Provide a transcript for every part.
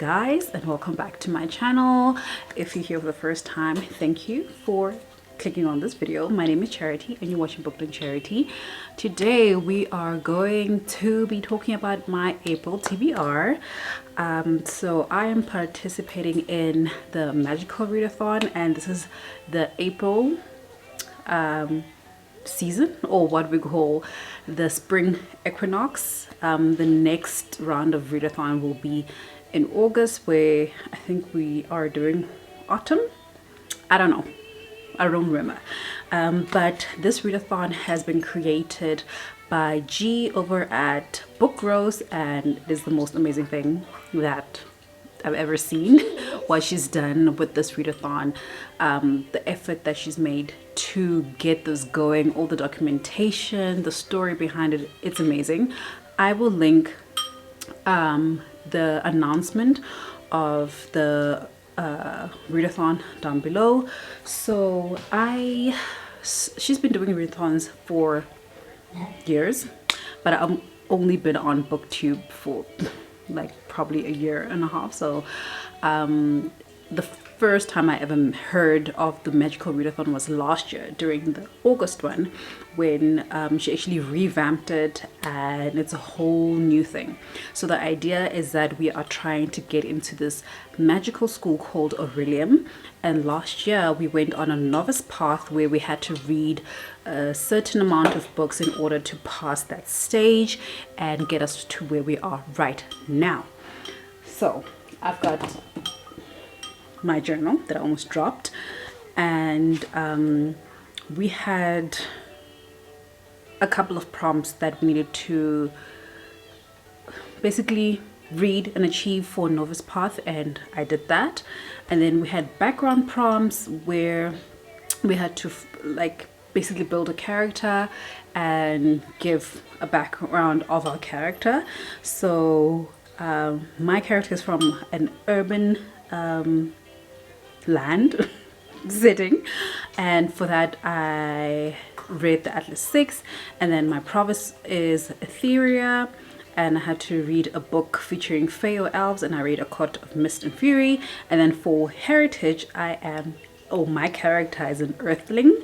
guys, and welcome back to my channel. If you're here for the first time, thank you for clicking on this video. My name is Charity and you're watching Booked on Charity. Today we are going to be talking about my April TBR. So I am participating in the magical readathon, and this is the April season, or what we call the spring equinox. The next round of readathon will be in August, where I think we are doing autumn. I don't remember. But this readathon has been created by G over at Book Rose, and it is the most amazing thing that I've ever seen. What she's done with this readathon, the effort that she's made to get this going, all the documentation, the story behind it, it's amazing. I will link the announcement of the readathon down below. So she's been doing readathons for years, but I've only been on BookTube for like probably a year and a half. So the first time I ever heard of the magical readathon was last year during the August one, when she actually revamped it, and it's a whole new thing. So the idea is that we are trying to get into this magical school called Orilium, and last year we went on a novice path where we had to read a certain amount of books in order to pass that stage and get us to where we are right now. So I've got my journal that I almost dropped, and we had a couple of prompts that we needed to basically read and achieve for novice path, and I did that. And then we had background prompts where we had to like basically build a character and give a background of our character. So my character is from an urban land setting, and for that I read the Atlas 6, and then my province is Etheria, and I had to read a book featuring Fae or elves, and I read A Court of Mist and Fury. And then for heritage my character is an earthling,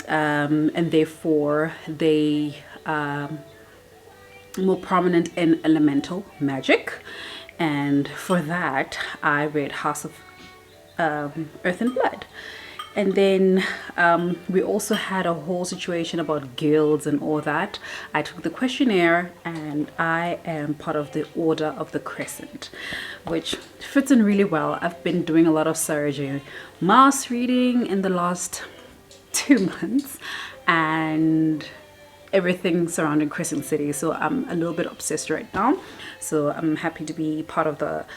and therefore they more prominent in elemental magic, and for that I read House of Earth and Blood. And then we also had a whole situation about guilds and all that. I took the questionnaire, and I am part of the Order of the Crescent, which fits in really well. I've been doing a lot of Sarah Maas reading in the last 2 months, and everything surrounding Crescent City, so I'm a little bit obsessed right now. So I'm happy to be part of the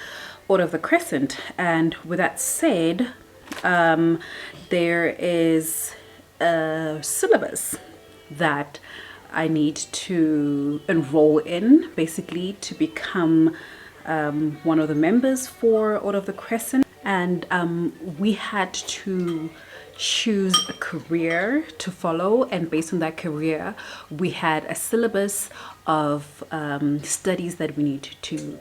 Order of the Crescent. And with that said, there is a syllabus that I need to enroll in, basically to become one of the members for Order of the Crescent. And we had to choose a career to follow, and based on that career we had a syllabus of studies that we need to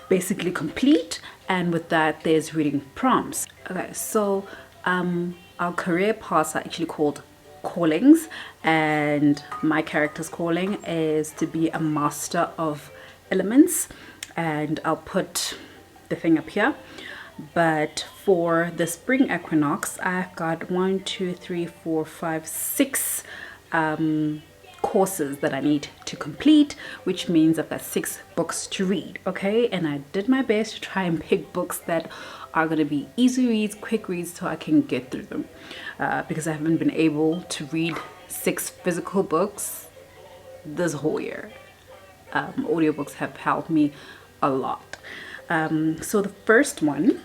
basically complete, and with that there's reading prompts. Okay, so our career paths are actually called callings, and my character's calling is to be a master of elements, and I'll put the thing up here. But for the spring equinox, I've got 6 courses that I need to complete, which means I've got 6 books to read. Okay, and I did my best to try and pick books that are going to be easy reads, quick reads, so I can get through them, because I haven't been able to read 6 physical books this whole year. Audiobooks have helped me a lot. So the first one,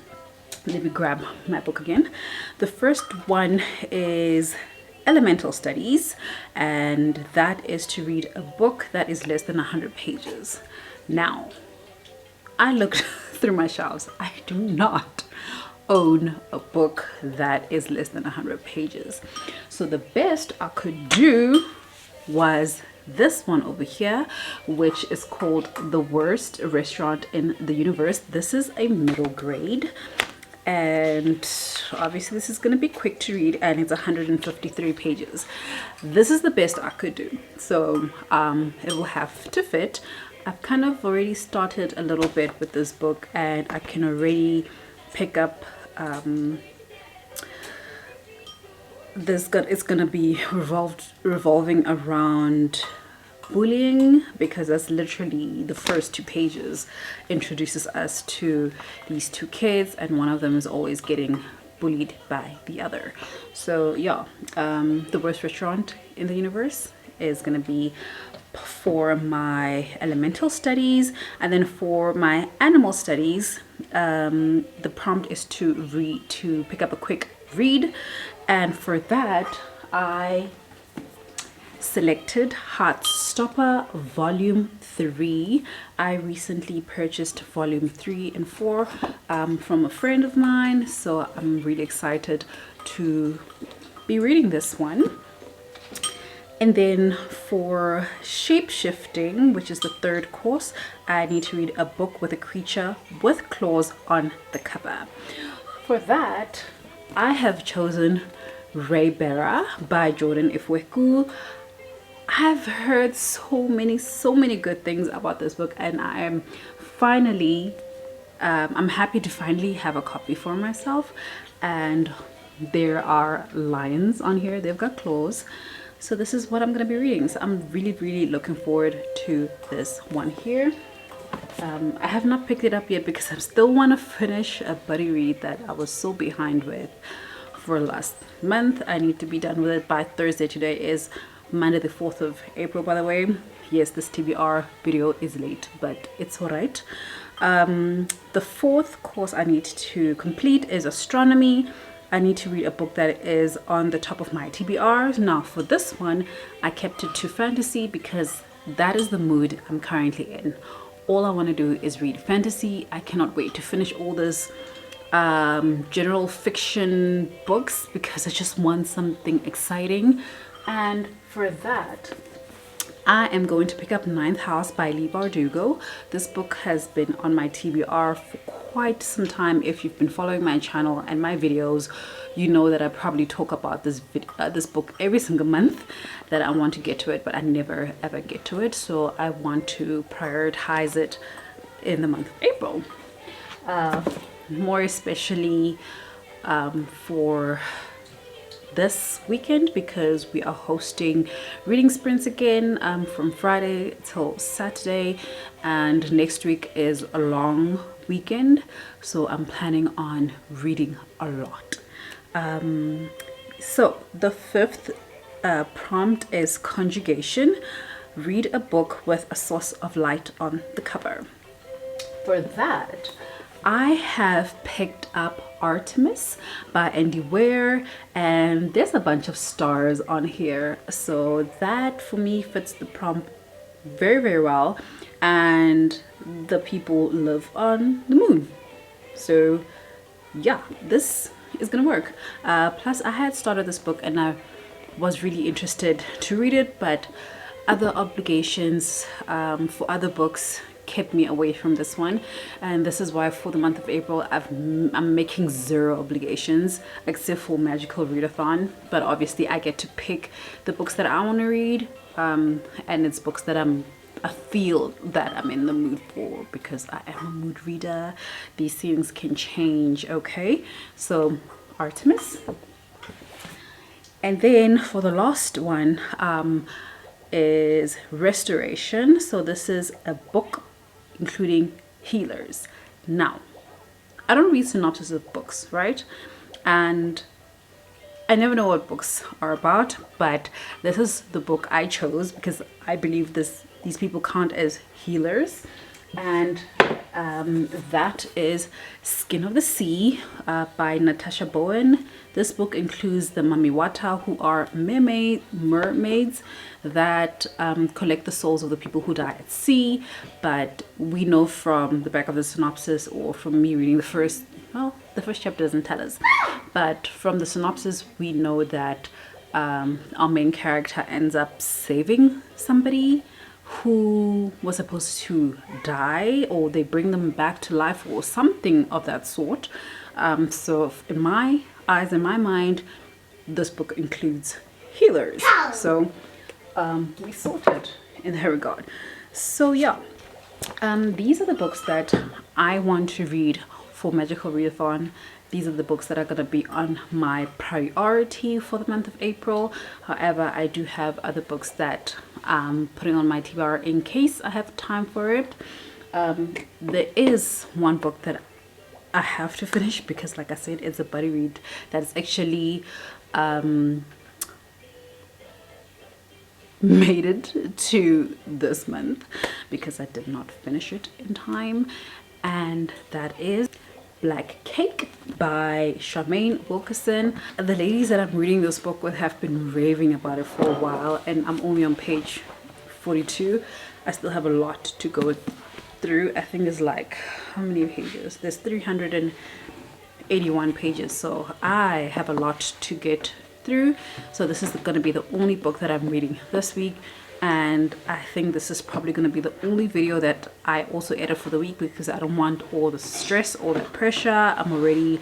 let me grab my book again. The first one is Elemental Studies, and that is to read a book that is less than 100 pages. Now, I looked through my shelves. I do not own a book that is less than 100 pages. So the best I could do was this one over here, which is called The Worst Restaurant in the Universe. This is a middle grade, and obviously this is going to be quick to read, and it's 153 pages. This is the best I could do, so it will have to fit. I've kind of already started a little bit with this book, and I can already pick up it's gonna be revolving around bullying, because that's literally the first 2 pages introduces us to these 2 kids, and one of them is always getting bullied by the other. So yeah, The Worst Restaurant in the Universe is gonna be for my elemental studies, and then for my animal studies, the prompt is to pick up a quick read, and for that I selected Heartstopper Volume 3. I recently purchased Volume 3 and 4 from a friend of mine, so I'm really excited to be reading this one. And then for Shapeshifting, which is the 3rd course, I need to read a book with a creature with claws on the cover. For that, I have chosen Raybearer by Jordan Ifweku. I've heard so many good things about this book, and I am finally I'm happy to finally have a copy for myself. And there are lions on here, they've got claws, so this is what I'm gonna be reading. So I'm really looking forward to this one here. I have not picked it up yet because I still want to finish a buddy read that I was so behind with for last month. I need to be done with it by Thursday. Today is Monday the 4th of April, by the way. Yes, this TBR video is late, but it's all right. The 4th course I need to complete is astronomy. I need to read a book that is on the top of my TBRs. Now for this one, I kept it to fantasy because that is the mood I'm currently in. All I want to do is read fantasy. I cannot wait to finish all this general fiction books because I just want something exciting. And for that, I am going to pick up Ninth House by Leigh Bardugo. This book has been on my TBR for quite some time. If you've been following my channel and my videos, you know that I probably talk about this book every single month, that I want to get to it, but I never ever get to it. So I want to prioritize it in the month of April. More especially for this weekend, because we are hosting reading sprints again from Friday till Saturday, and next week is a long weekend, so I'm planning on reading a lot. So the 5th prompt is conjugation. Read a book with a source of light on the cover. For that, I have picked up Artemis by Andy Weir, and there's a bunch of stars on here, so that for me fits the prompt very well. And the people live on the moon, so yeah, this is gonna work. Plus I had started this book and I was really interested to read it, but other obligations for other books kept me away from this one, and this is why for the month of April I'm making 0 obligations except for Magical Readathon. But obviously I get to pick the books that I want to read, and it's books that I feel that I'm in the mood for, because I am a mood reader. These things can change, okay? So Artemis. And then for the last one is Restoration. So this is a book including healers. Now, I don't read synopses of books, right? And I never know what books are about, but this is the book I chose because I believe these people count as healers. And that is Skin of the Sea by Natasha Bowen. This book includes the Mamiwata, who are mermaids that collect the souls of the people who die at sea. But we know from the back of the synopsis, or from me reading the first chapter doesn't tell us, but from the synopsis we know that our main character ends up saving somebody who was supposed to die, or they bring them back to life or something of that sort. So in my eyes, in my mind, this book includes healers. So we sorted in that regard. So yeah, these are the books that I want to read for Magical Readathon. These are the books that are going to be on my priority for the month of April. However, I do have other books that I'm putting on my TBR in case I have time for it. There is one book that I have to finish because, like I said, it's a buddy read that's actually made it to this month because I did not finish it in time, and that is Black Cake by Charmaine Wilkerson. The ladies that I'm reading this book with have been raving about it for a while, and I'm only on page 42. I still have a lot to go through. I think it's like, how many pages? There's 381 pages, so I have a lot to get through. So this is going to be the only book that I'm reading this week, and I think this is probably going to be the only video that I also edit for the week because I don't want all the stress, all the pressure. I'm already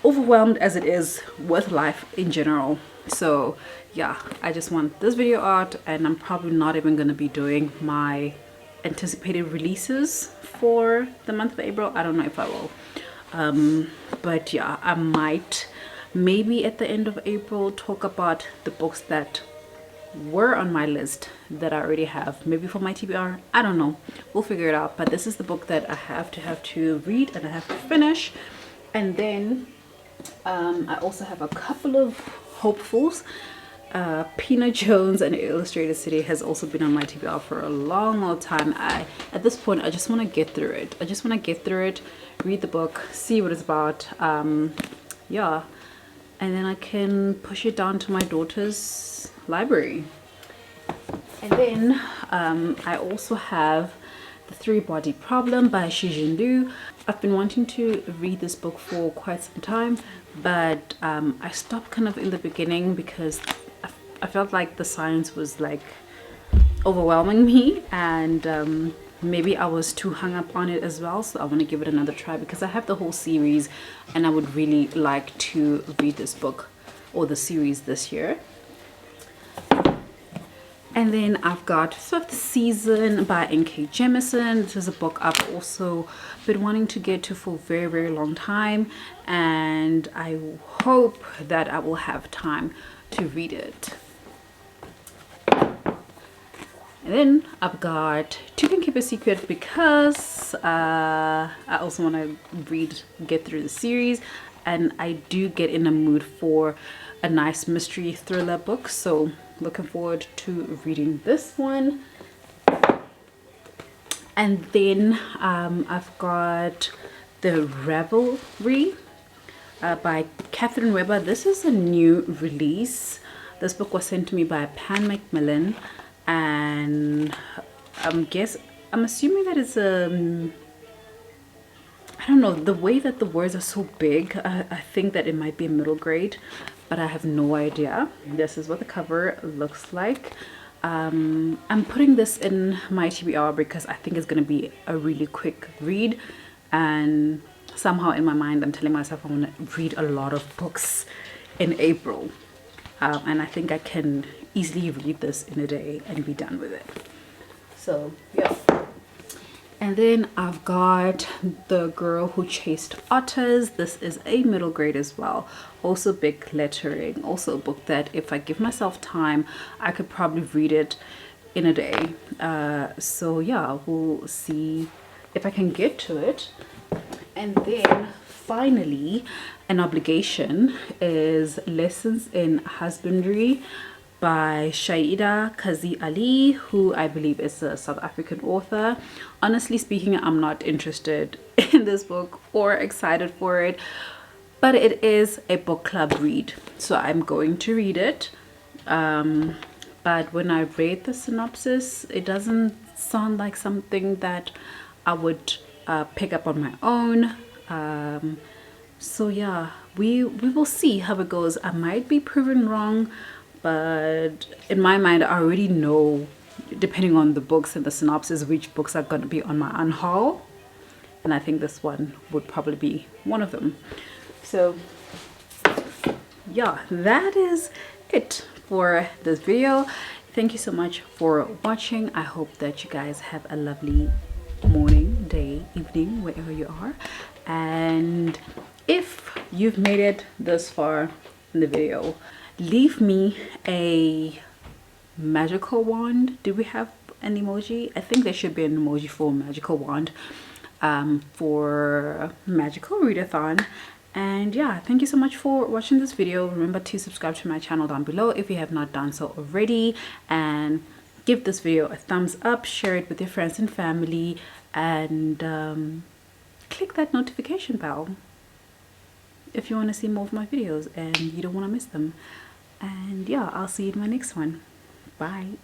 overwhelmed as it is with life in general. So yeah, I just want this video out, and I'm probably not even going to be doing my anticipated releases for the month of April. I don't know if I will, but yeah, I might maybe at the end of April talk about the books that were on my list that I already have, maybe for my TBR. I don't know, we'll figure it out. But this is the book that I have to read and I have to finish. And then I also have a couple of hopefuls. Pina Jones and Illustrated City has also been on my TBR for a long time. At this point, I just want to get through it. I just want to get through it, read the book, see what it's about. Yeah, and then I can push it down to my daughter's library. And then I also have The Three-Body Problem by Xijin Liu. I've been wanting to read this book for quite some time, but I stopped kind of in the beginning because I felt like the science was like overwhelming me, and maybe I was too hung up on it as well. So I want to give it another try because I have the whole series and I would really like to read this book or the series this year. And then I've got Fifth Season by N.K. Jemisin. This is a book I've also been wanting to get to for a very long time, and I hope that I will have time to read it. And then I've got Two Can Keep a Secret because I also want to get through the series, and I do get in a mood for a nice mystery thriller book, so looking forward to reading this one. And then I've got The Revelry by Catherine Weber. This is a new release. This book was sent to me by Pan Macmillan, and I'm assuming that it's I don't know, the way that the words are so big, I think that it might be a middle grade, but I have no idea. This is what the cover looks like. I'm putting this in my TBR because I think it's going to be a really quick read, and somehow in my mind I'm telling myself I want to read a lot of books in April, and I think I can easily read this in a day and be done with it. So yeah. And then I've got The Girl Who Chased Otters. This is a middle grade as well, also big lettering, also a book that if I give myself time I could probably read it in a day. So yeah, we'll see if I can get to it. And then finally, an obligation is Lessons in Husbandry by Shaida Kazi Ali, who I believe is a South African author. Honestly speaking, I'm not interested in this book or excited for it, but it is a book club read, so I'm going to read it. But when I read the synopsis, it doesn't sound like something that I would pick up on my own. So yeah, we will see how it goes. I might be proven wrong, but in my mind I already know, depending on the books and the synopsis, which books are going to be on my unhaul, and I think this one would probably be one of them. So yeah, that is it for this video. Thank you so much for watching. I hope that you guys have a lovely morning, day, evening, wherever you are. And if you've made it this far in the video, leave me a magical wand. Do we have an emoji? I think there should be an emoji for magical wand for magical readathon. And yeah, thank you so much for watching this video. Remember to subscribe to my channel down below if you have not done so already, and give this video a thumbs up, share it with your friends and family, and click that notification bell if you want to see more of my videos and you don't want to miss them. And yeah, I'll see you in my next one. Bye.